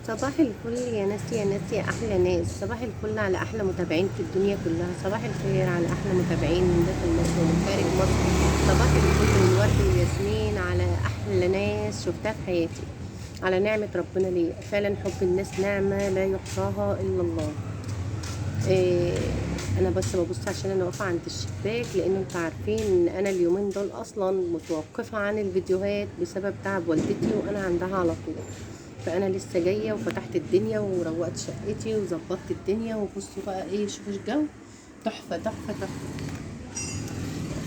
صباح الفل يا ناس يا ناس يا احلى ناس، صباح الفل على احلى متابعين في الدنيا كلها، صباح الخير على احلى متابعين من داخل مصر ومن خارج مصر، صباح الفل والورد والياسمين على احلى ناس شفتها في حياتي، على نعمة ربنا ليا. فعلا حب الناس نعمة لا يحصاها الا الله. إيه، انا بس ببص عشان انا واقفه عند الشباك، لان انتوا عارفين ان انا اليومين دول اصلا متوقفه عن الفيديوهات بسبب تعب والدتي وانا عندها على طول. فانا لسه جايه وفتحت الدنيا وروقت شقتي وظبطت الدنيا، وبصوا بقى ايه، شوفوا الجو تحفه تحفه تحفه.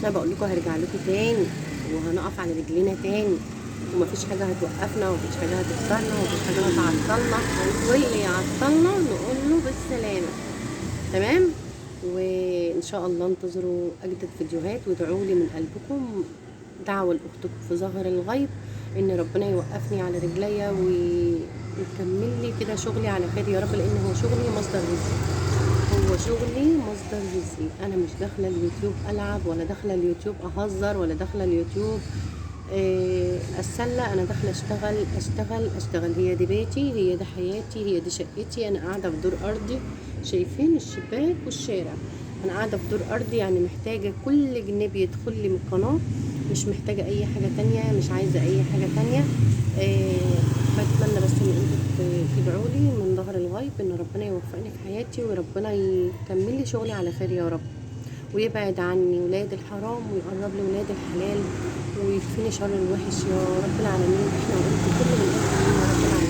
انا بقول لكم هرجع لكم تاني وهنقف على رجلينا تاني، ومفيش حاجه هتوقفنا ومفيش حاجه هتكسرنا ومفيش حاجه هتعطلنا، واللي يعطلنا نقول له بالسلامه. تمام. وان شاء الله انتظروا اجدد فيديوهات وادعوا لي من قلبكم دعوه لاختكم في ظهر الغيب، ان ربنا يوقفني على رجليا ويكمل لي كده شغلي على خير يا رب، لان هو شغلي مصدر رزقي، هو شغلي مصدر رزقي. انا مش داخله اليوتيوب العب، ولا داخله اليوتيوب اهزر، ولا داخله اليوتيوب اتسلى. انا داخله اشتغل اشتغل اشتغل، هي دي بيتي، هي دي حياتي، هي دي شقتي. انا قاعده في دور ارضي، شايفين الشباك والشارع. انا قاعده في دور ارضي، يعني محتاجه كل جنيه بيدخل لي من القناه، مش محتاجه اي حاجه تانية، مش عايزه اي حاجه تانية. بتمنى بس ان انتوا تدعوا لي من ظهر الغيب ان ربنا يوفقني في حياتي، وربنا يكمل لي شغلي على خير يا رب، ويبعد عني ولاد الحرام ويقرب لي ولاد الحلال، ويكفيني شر الوحش يا رب العالمين. احنا وانتم كل من يا رب العالمين.